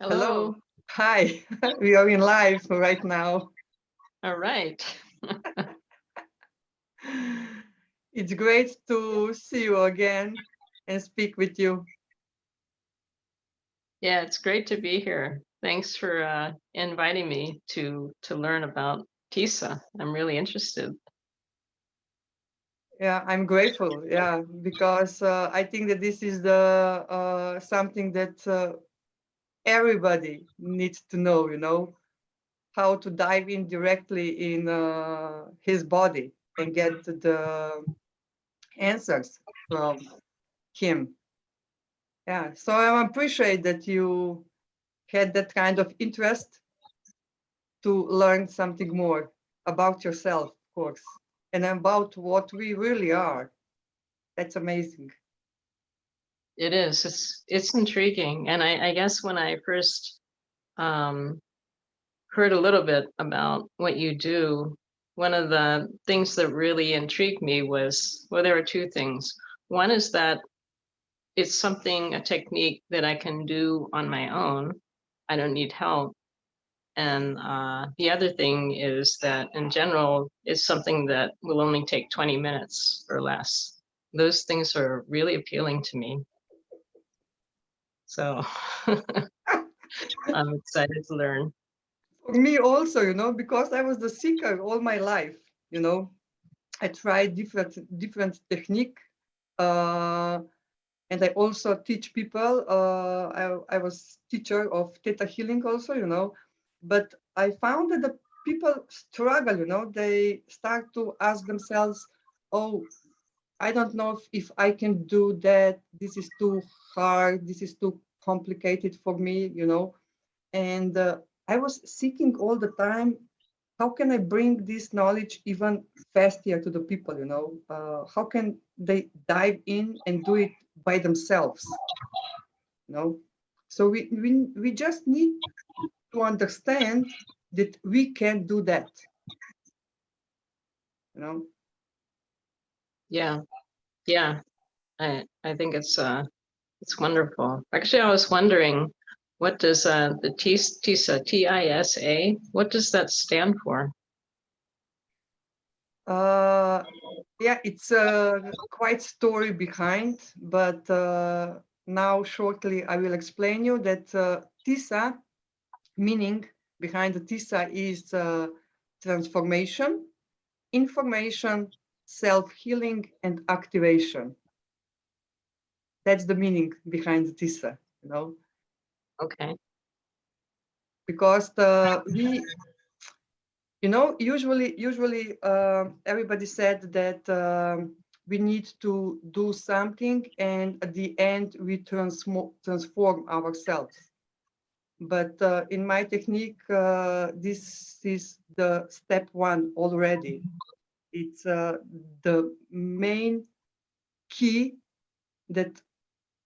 Hello. Hello. Hi. We are in live right now. All right. It's great to see you again and speak with you. Yeah, it's great to be here. Thanks for inviting me to learn about TISA. I'm really interested. Yeah, I'm grateful. Yeah, because I think that this is the something that everybody needs to know. How to dive in directly in his body and get the answers from him. Yeah, so I appreciate that you had that kind of interest to learn something more about yourself, of course, and about what we really are. That's amazing. It is. It's intriguing, and I guess when I first um, heard a little bit about what you do, one of the things that really intrigued me was, well, there were two things. One is that it's something, a technique that I can do on my own. I don't need help. And the other thing is that in general, it's something that will only take 20 minutes or less. Those things are really appealing to me. So I'm excited to learn. For me also, because I was the seeker all my life, I tried different technique, uh, and I also teach people. I was teacher of theta healing also, but I found that the people struggle, they start to ask themselves, oh, I don't know if I can do that. This is too hard. This is too complicated for me, And I was seeking all the time, how can I bring this knowledge even faster to the people, How can they dive in and do it by themselves, you know? So we just need to understand that we can do that, you know? Yeah, yeah. I think it's wonderful. Actually, I was wondering, what does the TISA TISA? What does that stand for? Uh, yeah, it's quite story behind, but now shortly I will explain you that TISA, meaning behind the TISA is transformation, information, self-healing, and activation. That's the meaning behind the TISA, Okay. because we, usually everybody said that we need to do something, and at the end we transform ourselves. But in my technique, this is the step one already. It's the main key that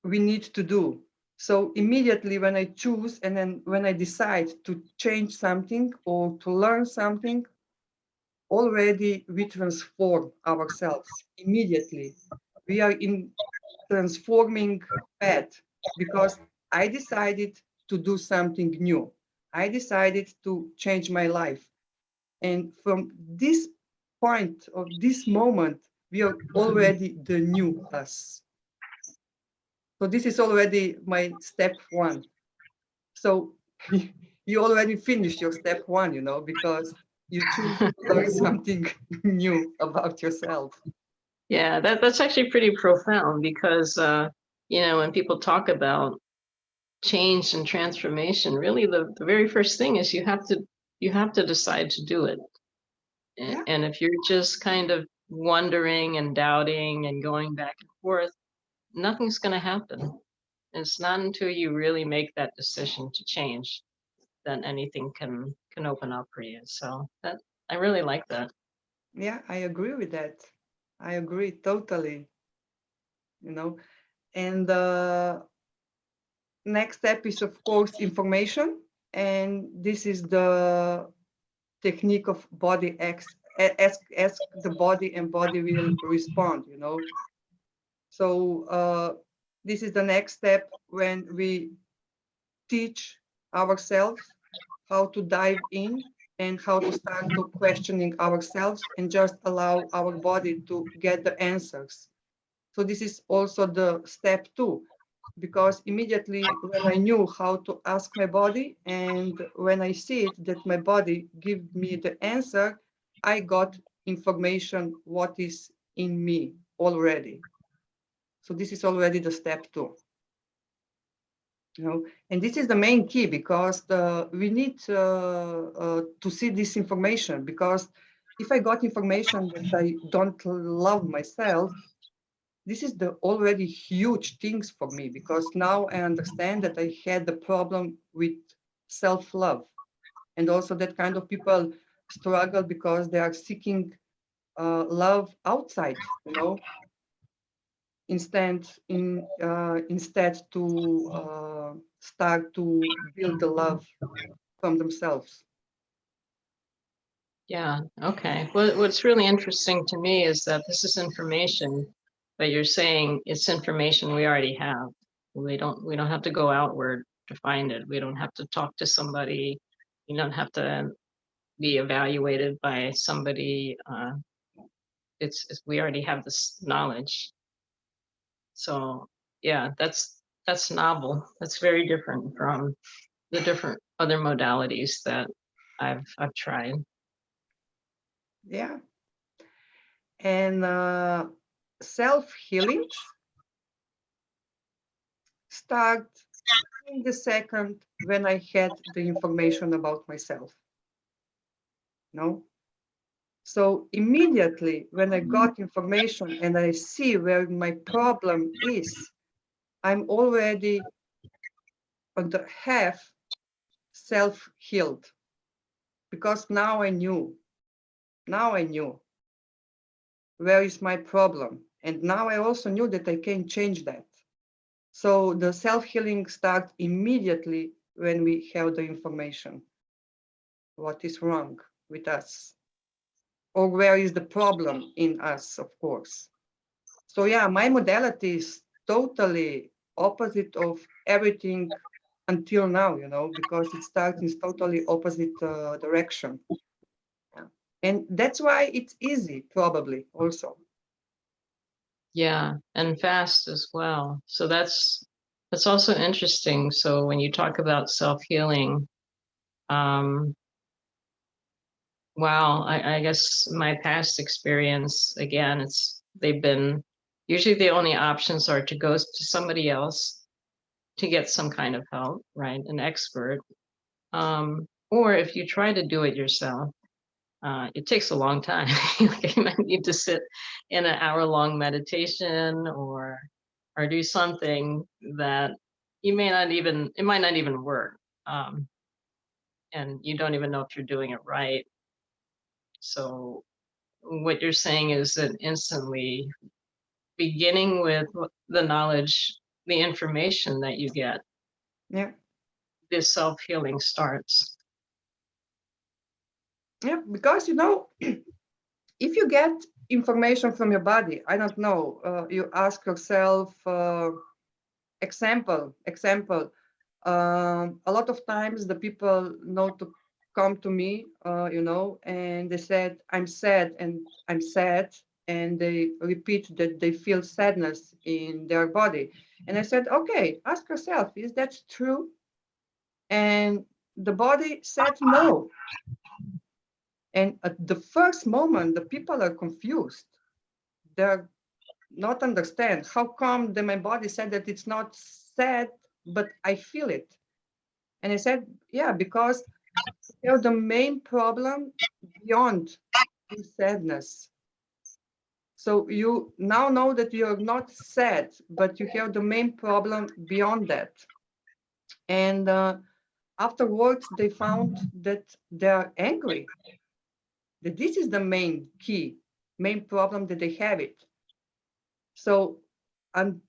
we need to do. So immediately when I choose and then when I decide to change something or to learn something, already we transform ourselves immediately. We are in transforming path because I decided to do something new. I decided to change my life. And from this point of this moment, we are already the new us. So this is already my step one. So you already finished your step one, because you choose to learn something new about yourself. Yeah, that's actually pretty profound because when people talk about change and transformation, really the very first thing is you have to decide to do it. Yeah, And if you're just kind of wondering and doubting and going back and forth, nothing's going to happen. It's not until you really make that decision to change that anything can open up for you. So that I really like that. yeah, I agree with that. I agree totally, And the next step is, of course, information. And this is the technique of body ask the body and body will respond, So this is the next step when we teach ourselves, how to dive in, and how to start to questioning ourselves and just allow our body to get the answers. So this is also the step 2, because immediately when I knew how to ask my body and when I see it that my body give me the answer, I got information what is in me already. So this is already the step 2. And this is the main key, because we need to see this information, because if I got information that I don't love myself, this is the already huge things for me, because now I understand that I had the problem with self-love. And also that kind of people struggle because they are seeking love outside, instead to start to build the love from themselves. Yeah, okay. What's really interesting to me is that this is information, but you're saying it's information we already have. We don't have to go outward to find it. We don't have to talk to somebody. We don't have to be evaluated by somebody. It's we already have this knowledge. So yeah, that's novel. That's very different from the different other modalities that I've tried. Yeah. And self-healings start in the second when I had the information about myself. No? So immediately when I got information and I see where my problem is, I'm already on the half self-healed, because now I knew where is my problem. And now I also knew that I can change that. So the self-healing starts immediately when we have the information. What is wrong with us? Or where is the problem in us, of course. So yeah, my modality is totally opposite of everything until now, because it starts in totally opposite direction. Yeah. And that's why it's easy, probably, also. Yeah, and fast as well. So that's also interesting. So when you talk about self-healing, um, wow, I guess my past experience, again, they've been usually the only options are to go to somebody else to get some kind of help, right? An expert. Or if you try to do it yourself, it takes a long time. Like you might need to sit in an hour-long meditation or do something that it might not even work. And you don't even know if you're doing it right. So what you're saying is that instantly beginning with the knowledge, the information that you get, Yeah. this self-healing starts. Yeah, because if you get information from your body, I don't know, you ask yourself, example, a lot of times the people know to come to me, and they said, I'm sad and I'm sad. And they repeat that they feel sadness in their body. And I said, okay, ask yourself, is that true? And the body said no. And at the first moment, the people are confused. They're not understand how come that my body said that it's not sad, but I feel it. And I said, yeah, because the main problem beyond the sadness. So you now know that you're not sad, but you have the main problem beyond that. And afterwards, they found that they're angry. That this is the main key, main problem that they have it. So, and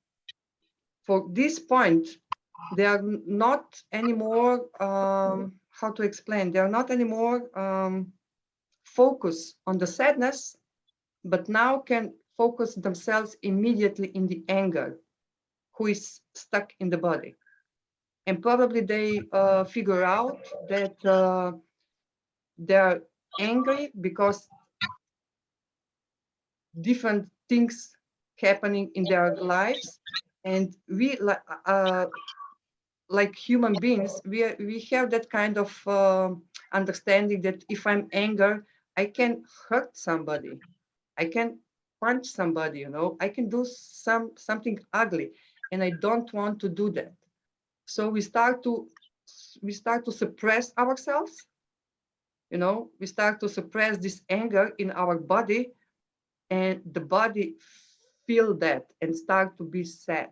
for this point, they are not anymore, how to explain, they are not anymore focus on the sadness, but now can focus themselves immediately in the anger, who is stuck in the body. and probably they figure out that they're angry because different things happening in their lives, and we like human beings, we have that kind of understanding that if I'm angry, I can hurt somebody, I can punch somebody, you know, I can do something ugly, and I don't want to do that. So we start to suppress ourselves, you know, we start to suppress this anger in our body, and the body feel that and start to be sad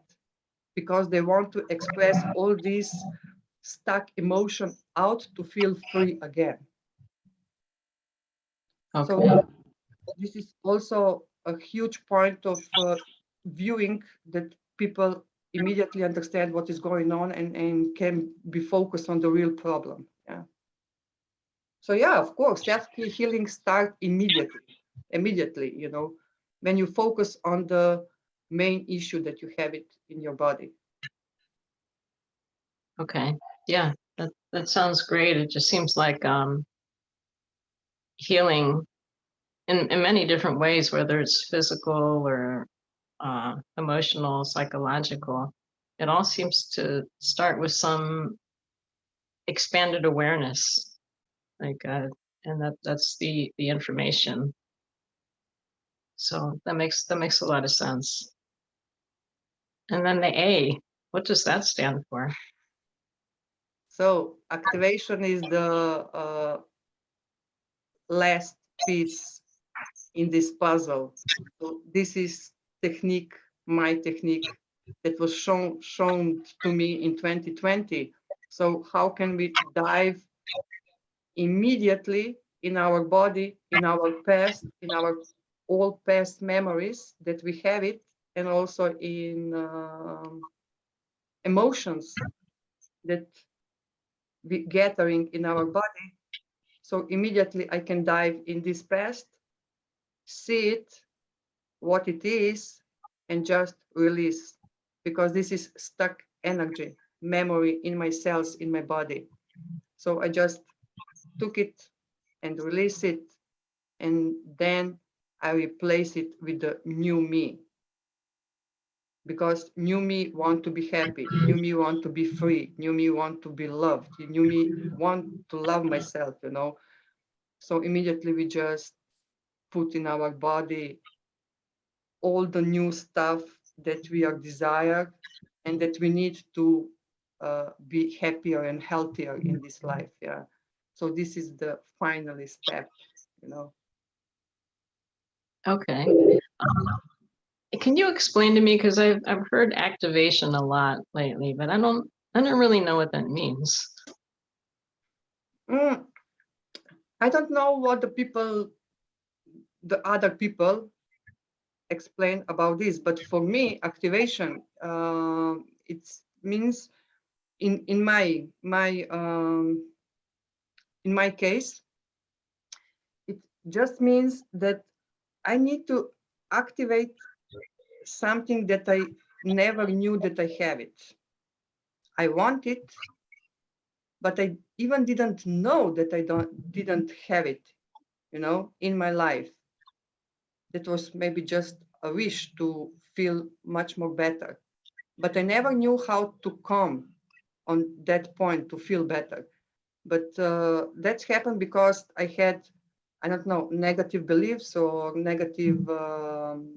because they want to express all these stuck emotion out to feel free again. Okay. So this is also a huge point of viewing that people immediately understand what is going on and can be focused on the real problem. Yeah. So yeah, of course, self-healing start immediately, you know, when you focus on the main issue that you have it in your body. Okay. Yeah, that sounds great. It just seems like healing in many different ways, whether it's physical or emotional, psychological. It all seems to start with some expanded awareness, like, and that's the information. So that makes a lot of sense. And then the A, what does that stand for? So activation is the last piece in this puzzle. So this is technique, my technique that was shown to me in 2020. So how can we dive immediately in our body, in our past, in our all past memories that we have it, and also in emotions that we gathering in our body. So immediately I can dive in this past, see it, what it is, and just release, because this is stuck energy, memory in my cells, in my body. So I just took it and release it, and then I replace it with the new me. Because new me want to be happy, new me want to be free, new me want to be loved, new me want to love myself, you know. So immediately we just put in our body all the new stuff that we are desired and that we need to be happier and healthier in this life. Yeah. So this is the final step, you know. Okay. Can you explain to me, because I've heard activation a lot lately, but I don't really know what that means. Mm, I don't know what the other people explain about this, but for me, activation, it means in my case, it just means that I need to activate something that I never knew that I have it. I want it, but I even didn't know that I didn't have it, you know, in my life. That was maybe just a wish to feel much more better. But I never knew how to come on that point to feel better. But that's happened because I had, I don't know, negative beliefs or negative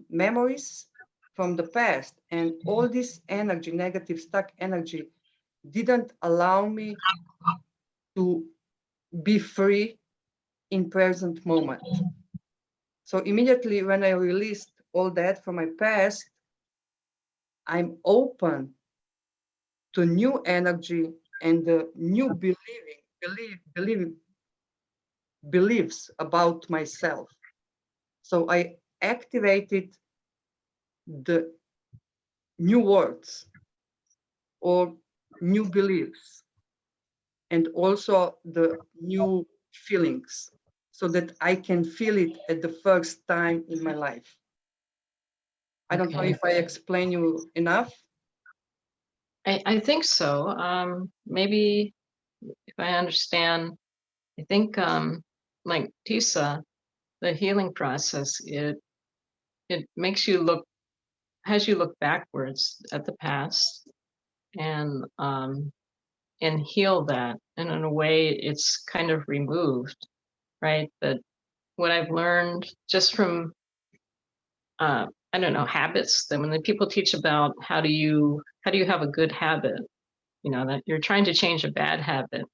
memories from the past. And all this energy, negative stuck energy, didn't allow me to be free in present moment. So immediately when I released all that from my past, I'm open to new energy and the new beliefs about myself. So I activated the new words or new beliefs and also the new feelings so that I can feel it at the first time in my life. I don't know Okay. if I explain you enough. I think so. Maybe if I understand, I think like TISA, the healing process, it makes you look, has you look backwards at the past and heal that. And in a way, it's kind of removed, right? That what I've learned just from I don't know, habits, that when the people teach about how do you have a good habit, you know, that you're trying to change a bad habit.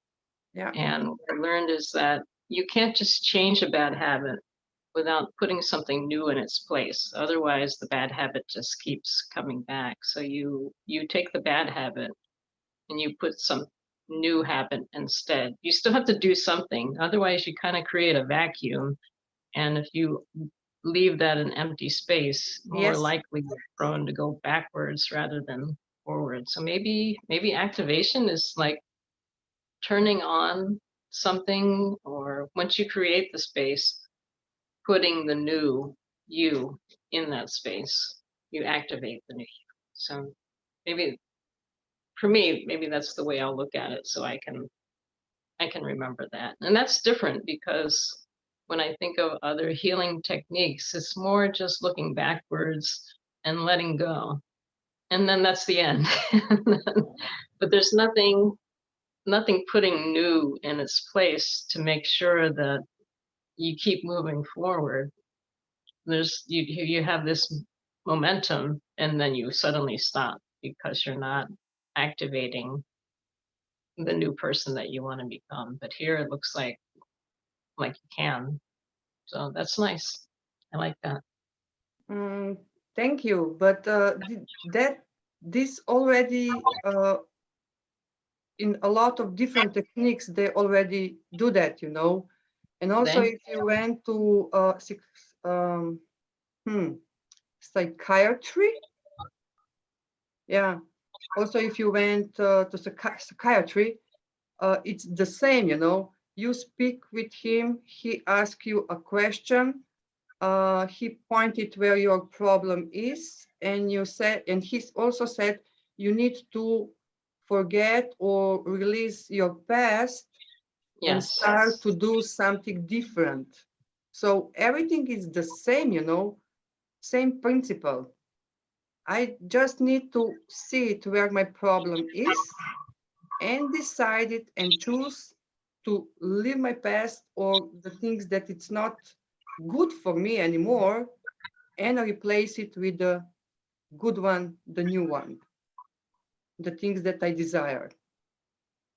Yeah. And what I learned is that you can't just change a bad habit without putting something new in its place. Otherwise, the bad habit just keeps coming back. So you take the bad habit and you put some new habit instead. You still have to do something. Otherwise, you kind of create a vacuum. And if you leave that an empty space, more Yes. likely you're prone to go backwards rather than forward. So maybe activation is like turning on something, or once you create the space, putting the new you in that space. You activate the new you. So maybe for me, maybe that's the way I'll look at it, so I can remember that. And that's different because when I think of other healing techniques, it's more just looking backwards and letting go. And then that's the end. But there's nothing putting new in its place to make sure that you keep moving forward. There's you have this momentum and then you suddenly stop because you're not activating the new person that you want to become. But here it looks like you can. So that's nice. I like that. Mm, thank you. But this already in a lot of different techniques, they already do that, you know. And also, They if you went to um, hmm, psychiatry, yeah. Also, if you went to psychiatry, it's the same, you know. You speak with him, he asks you a question, he pointed where your problem is, and you said, and he also said, you need to forget or release your past and yes. start to do something different. So everything is the same, you know, same principle. I just need to see it where my problem is and decide it and choose to leave my past or the things that it's not good for me anymore and replace it with the good one, the new one, the things that I desire.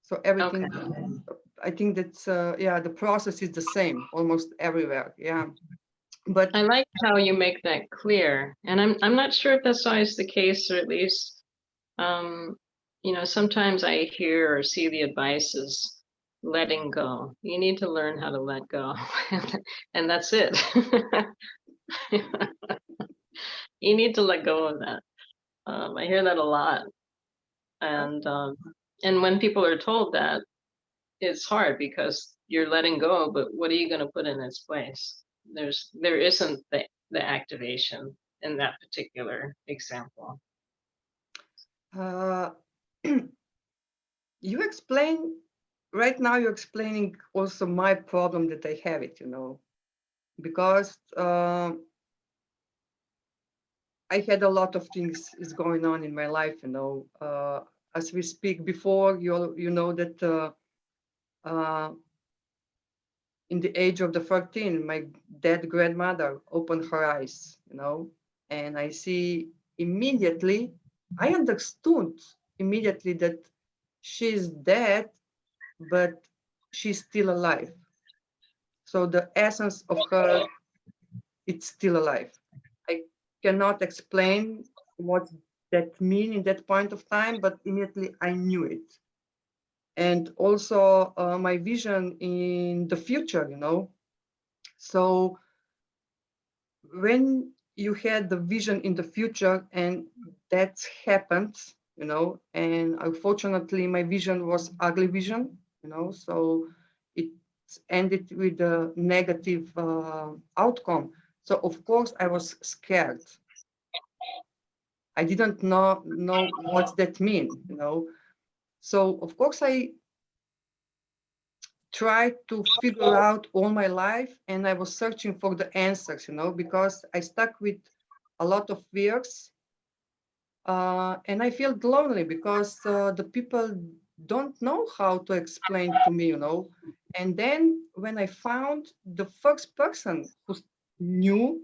So Okay. everything, I think that's, yeah, the process is the same almost everywhere. Yeah. But I like how you make that clear. And I'm not sure if that's always the case, or at least you know, sometimes I hear or see the advice is letting go. You need to learn how to let go. And that's it. You need to let go of that. I hear that a lot. And when people are told that, it's hard because you're letting go, but what are you going to put in its place? There isn't the activation in that particular example. uh, you explain right now, you're explaining also my problem that I have it, you know, because I had a lot of things is going on in my life, you know. As we speak before, you know that uh, in the age of the 13, my dead grandmother opened her eyes, you know, and I see immediately, I understood immediately that she's dead, but she's still alive. So the essence of her, it's still alive. I cannot explain what that mean in that point of time, but immediately I knew it. And also my vision in the future, you know. So when you had the vision in the future and that happened, you know, and unfortunately my vision was ugly vision, you know, so it ended with a negative outcome. So of course I was scared. I didn't know what's that mean, you know. So of course I tried to figure out all my life, and I was searching for the answers, you know, because I stuck with a lot of fears, and I felt lonely because the people don't know how to explain to me, you know. And then when I found the first person who knew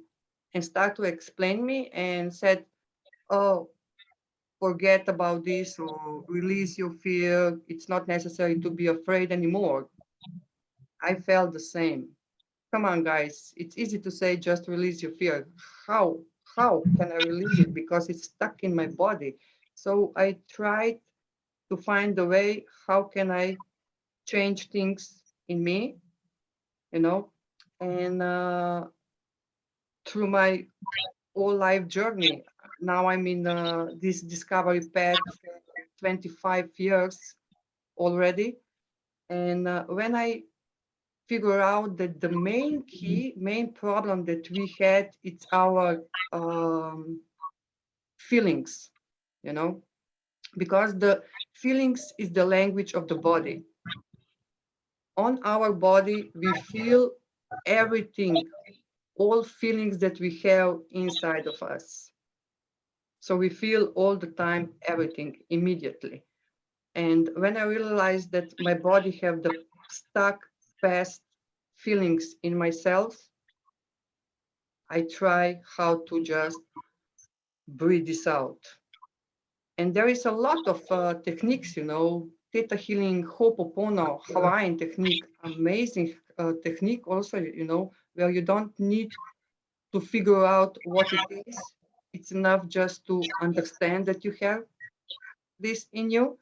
and started to explain me and said, "Oh, forget about this or release your fear. It's not necessary to be afraid anymore." I felt the same. Come on, guys. It's easy to say just release your fear. How? How can I release it? Because it's stuck in my body. So I tried to find a way, how can I change things in me, you know? And through my whole life journey, now I'm in this discovery path for 25 years already. And when I figure out that the main problem that we had, it's our feelings, you know, because the feelings is the language of the body. On our body, we feel everything, all feelings that we have inside of us. So we feel all the time everything immediately. And when I realized that my body have the stuck past feelings in myself, I try how to just breathe this out. And there is a lot of techniques, you know, theta healing, Ho'oponopono, Hawaiian technique, amazing technique also, you know, where you don't need to figure out what it is. It's enough just to understand that you have this in you.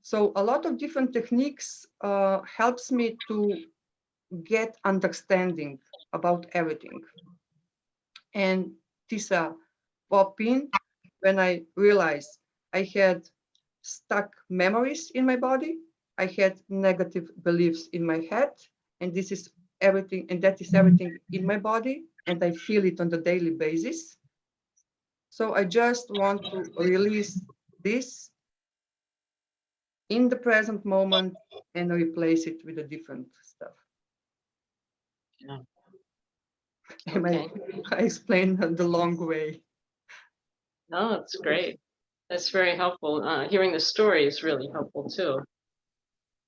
So a lot of different techniques helps me to get understanding about everything. And TISA popped in when I realized I had stuck memories in my body. I had negative beliefs in my head, and this is everything, and that is everything in my body, and I feel it on the daily basis. So I just want to release this in the present moment and replace it with a different stuff. Yeah. Am I, Okay. I explained the long way. No, it's great. That's very helpful. Hearing the story is really helpful too,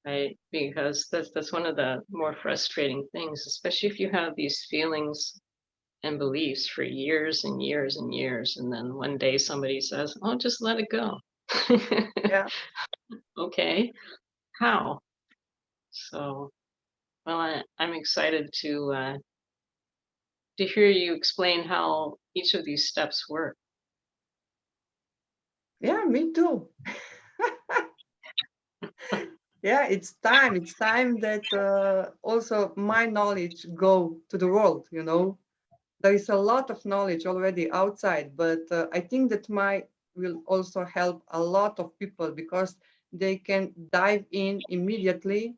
right? Because that's one of the more frustrating things, especially if you have these feelings and beliefs for years and years and years, and then one day somebody says, "Oh, just let it go." Yeah. Okay, how? So, well, I'm excited to hear you explain how each of these steps work. Yeah, me too. Yeah, it's time. It's time that also my knowledge go to the world, you know. There is a lot of knowledge already outside, but I think that my will also help a lot of people because they can dive in immediately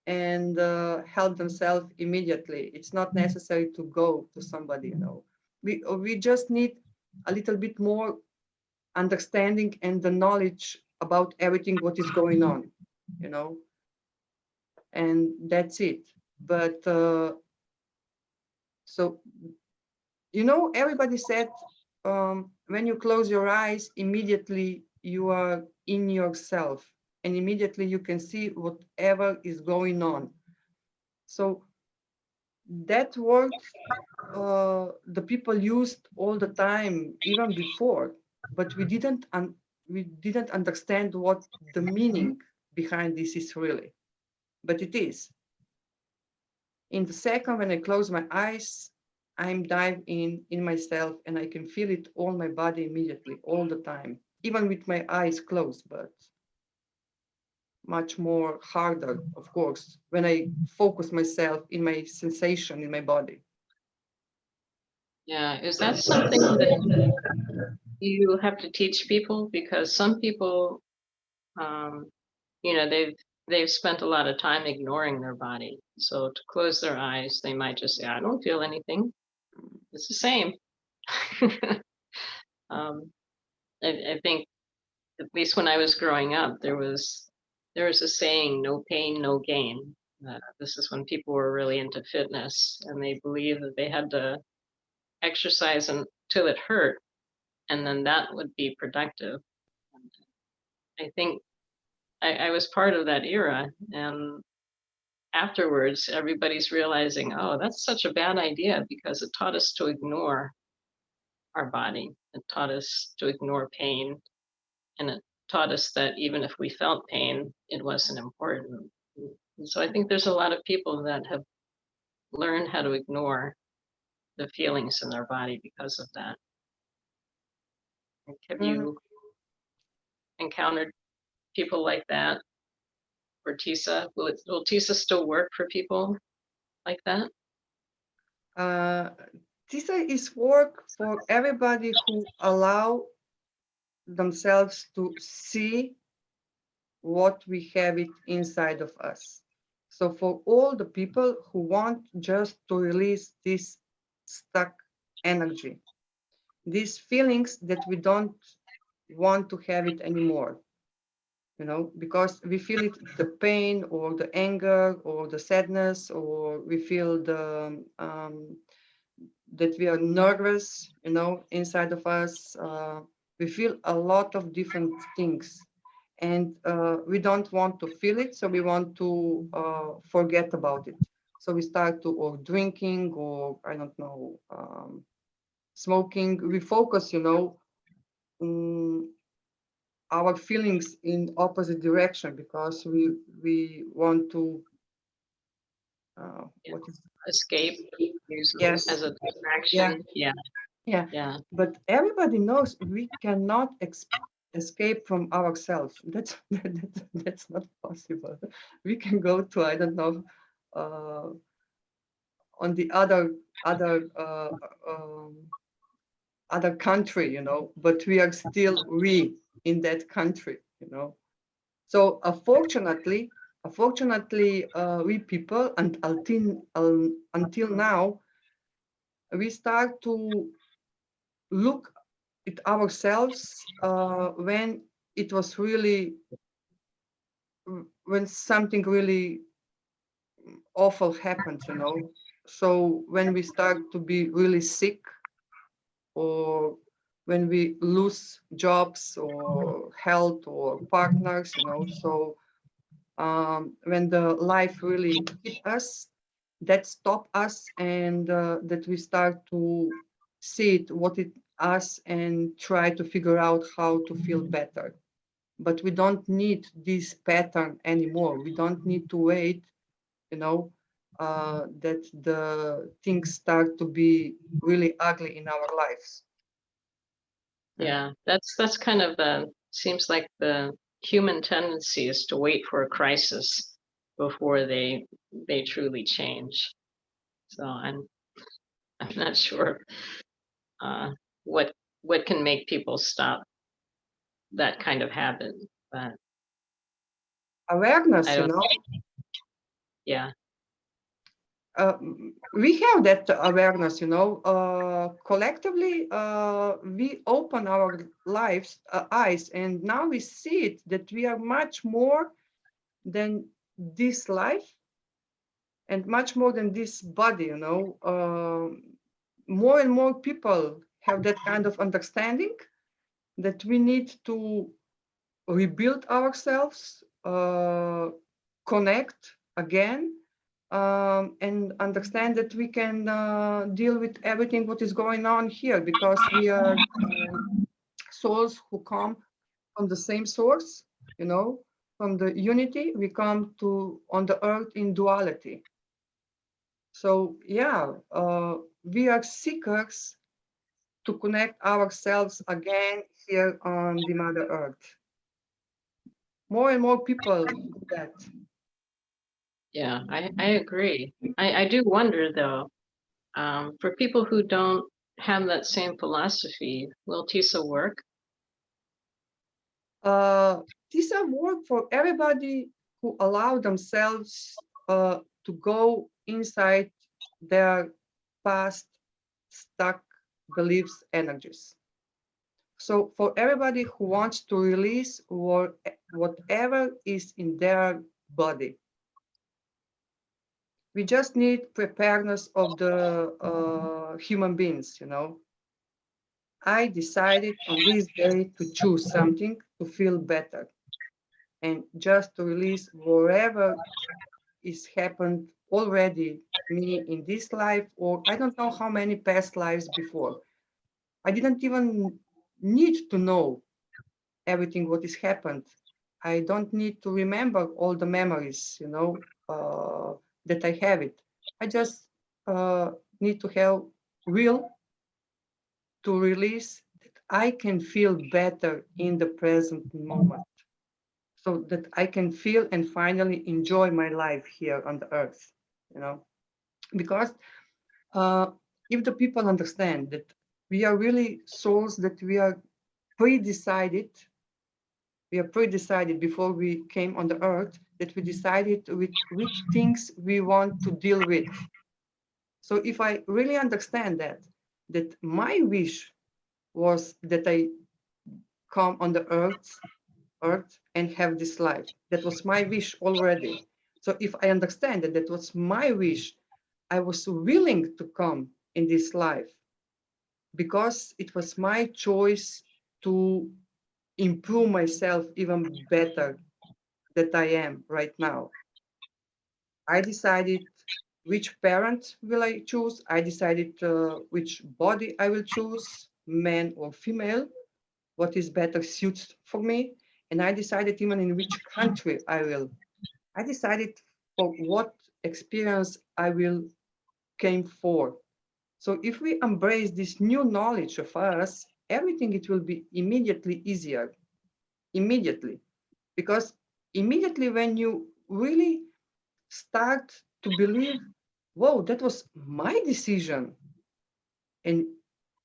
and help themselves immediately. It's not necessary to go to somebody, you know. We just need a little bit more understanding and the knowledge about everything what is going on, you know, and that's it. But so you know, everybody said when you close your eyes, immediately you are in yourself, and immediately you can see whatever is going on. So that word the people used all the time, even before, but we didn't understand what the meaning behind this is really. But it is. In the second when I close my eyes, I'm dive in myself and I can feel it all my body immediately, all the time, even with my eyes closed, but much more harder, of course, when I focus myself in my sensation in my body. Yeah, is that something that you have to teach people? Because some people, um, they've spent a lot of time ignoring their body. So to close their eyes, they might just say, "I don't feel anything. It's the same." um, I think at least when I was growing up, there was a saying, "No pain, no gain." This is when people were really into fitness, and they believed that they had to exercise until it hurt, and then that would be productive. I think I was part of that era, and afterwards, everybody's realizing, oh, that's such a bad idea because it taught us to ignore our body. It taught us to ignore pain, and it taught us that even if we felt pain, it wasn't important. And so I think there's a lot of people that have learned how to ignore the feelings in their body because of that. Like, have Mm, you encountered people like that for TISA? Will TISA still work for people like that? uh, TISA is work for everybody who allow themselves to see what we have it inside of us. So for all the people who want just to release this stuck energy, these feelings that we don't want to have it anymore, because we feel it, the pain or the anger or the sadness, or we feel the that we are nervous, inside of us. We feel a lot of different things, and we don't want to feel it, so we want to forget about it. So we start to, or drinking, or I don't know, smoking. We focus, um, our feelings in opposite direction because we want to Yeah. what is Escape, use it yes, as a yeah, distraction. Yeah, yeah. yeah, But everybody knows we cannot escape from ourselves. That's not possible. We can go to, I don't know, uh, on the other country, but we are still we in that country. So unfortunately, we people, and until now, we start to look at ourselves when it was really, when something really awful happened. So when we start to be really sick, or when we lose jobs or health or partners. So when the life really hit us, that stop us, and that we start to see it, what it us, and try to figure out how to feel better. But we don't need this pattern anymore. We don't need to wait, you know, that the things start to be really ugly in our lives. yeah. That's kind of the seems like the human tendency is to wait for a crisis before they truly change. So I'm not sure uh, what what can make people stop that kind of habit, but I Awareness, don't. Yeah, we have that awareness, collectively, we open our lives, eyes, and now we see it, that we are much more than this life, and much more than this body. More and more people have that kind of understanding, that we need to rebuild ourselves, connect again, and understand that we can deal with everything what is going on here, because we are souls who come from the same source, from the unity. We come to on the earth in duality. So yeah, we are seekers to connect ourselves again here on the Mother Earth. More and more people do that. yeah, I agree. I do wonder though, for people who don't have that same philosophy, will TISA work? These are work for everybody who allow themselves to go inside their past stuck beliefs, energies. So for everybody who wants to release whatever is in their body, we just need preparedness of the human beings, you know. I decided on this day to choose something to feel better and just to release whatever is happened already me in this life, or I don't know how many past lives before. I didn't even need to know everything what is happened. I don't need to remember all the memories, you know, that I have it. I just need to have will to release that I can feel better in the present moment, so that I can feel and finally enjoy my life here on the earth, you know, because uh, if the people understand that we are really souls, that pre-decided we are pre-decided before we came on the earth, that we decided with which things we want to deal with. So if I really understand that my wish was that I come on the earth and have this life. That was my wish already. So if I understand that that was my wish, I was willing to come in this life because it was my choice to improve myself even better that I am right now. I decided which parent will I choose. I decided which body I will choose, man or female, what is better suits for me. And I decided even in which country I will. I decided for what experience I will came for. So if we embrace this new knowledge of us, everything it will be immediately easier, immediately. Because immediately when you really start to believe, whoa, that was my decision. And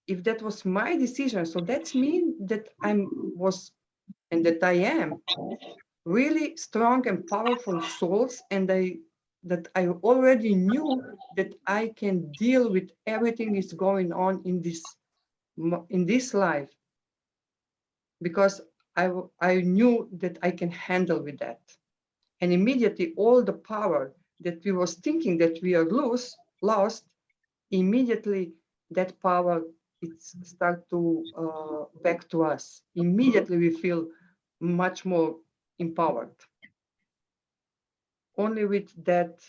if that was my decision, so that's mean that I was and that I am really strong and powerful souls, and I already knew that I can deal with everything is going on in this life, because I knew that I can handle with that. And immediately all the power that we was thinking that we are lost, immediately that power it start to back to us. Immediately we feel much more empowered. Only with that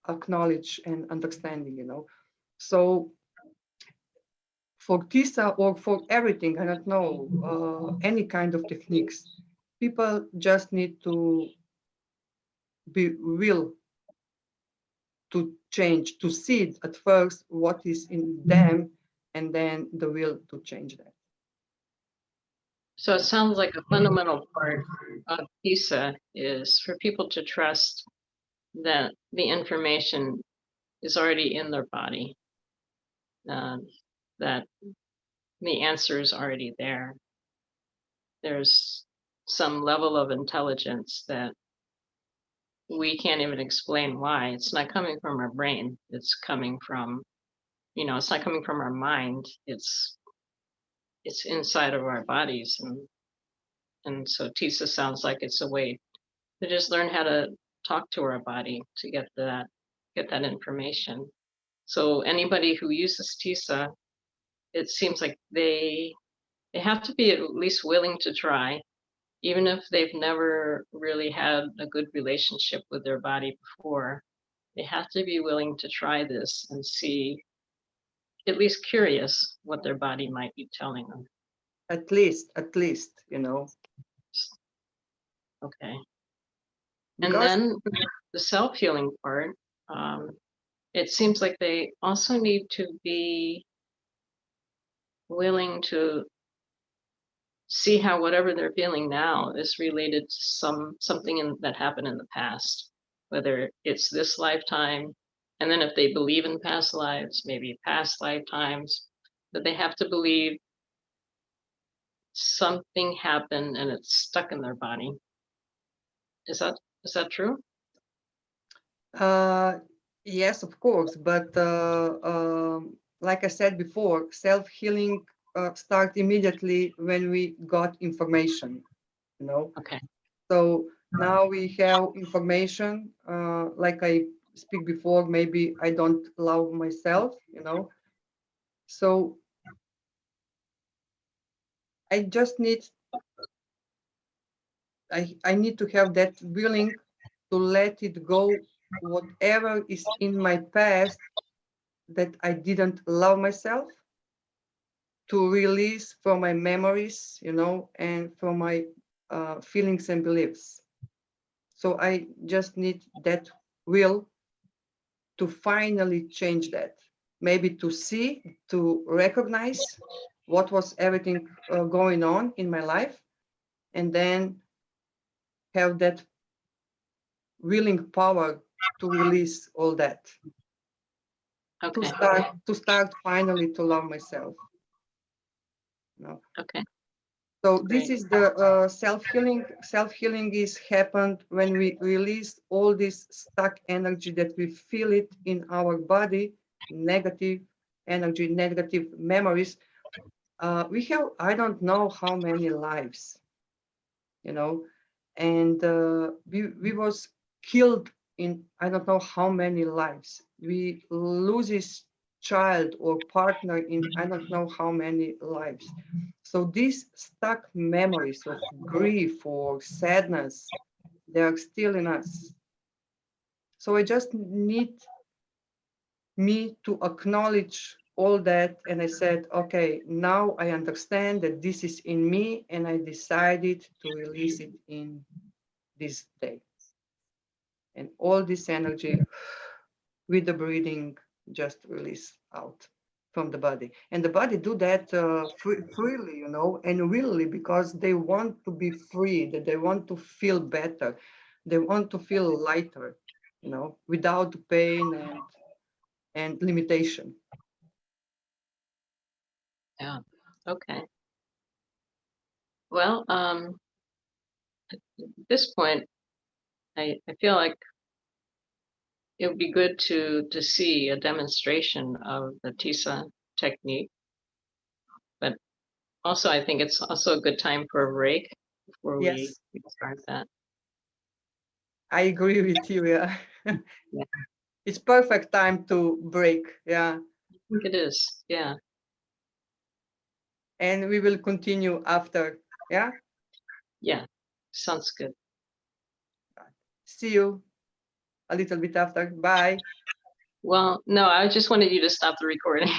acknowledge and understanding, you know. So for TISA or for everything, I don't know, any kind of techniques, people just need to be will to change, to see at first what is in them, and then the will to change that. So it sounds like a fundamental part of TISA is for people to trust that the information is already in their body, um, that the answer is already there. There's some level of intelligence that we can't even explain why. It's not coming from our brain. It's coming from, it's not coming from our mind. It's inside of our bodies, and so TISA sounds like it's a way to just learn how to talk to our body to get that information. So anybody who uses TISA, it seems like they have to be at least willing to try, even if they've never really had a good relationship with their body before. They have to be willing to try this and see, at least curious, what their body might be telling them. At least, you know, Okay. And because then the self-healing part, um, it seems like they also need to be willing to see how whatever they're feeling now is related to something that happened in the past, whether it's this lifetime, and then if they believe in past lives, maybe past lifetimes, but they have to believe something happened and it's stuck in their body. Is that true? uh, yes, of course, but like I said before, self-healing start immediately when we got information, you know. Okay. So now we have information, like I speak before, maybe I don't love myself, you know. So I just need, I need to have that willing to let it go, whatever is in my past that I didn't love myself, to release from my memories, you know, and from my feelings and beliefs. So I just need that will to finally change that. Maybe to see, to recognize what was everything going on in my life, and then have that willing power to release all that, Okay. to start finally to love myself. You know? Okay. So this Great. is the self-healing. Self-healing is happened when we release all this stuck energy that we feel it in our body, negative energy, negative memories. We have, I don't know how many lives, you know, and we was killed in, I don't know how many lives. We lose his child or partner in, I don't know how many lives. So these stuck memories of grief or sadness, they are still in us. So I just need me to acknowledge all that. And I said, okay, now I understand that this is in me, and I decided to release it in this day. And all this energy with the breathing just release out from the body. And the body do that freely, you know, and willingly, because they want to be free, that they want to feel better. They want to feel lighter, you know, without pain and limitation. Yeah. Okay. Well, at this point, I feel like it would be good to see a demonstration of the TISA technique, but also I think it's also a good time for a break before we Yes, start that. I agree with you. Yeah. Yeah, It's perfect time to break. Yeah. I think it is. Yeah. And we will continue after. Yeah. Yeah. Sounds good. See you a little bit after. Bye. Well, no, I just wanted you to stop the recording.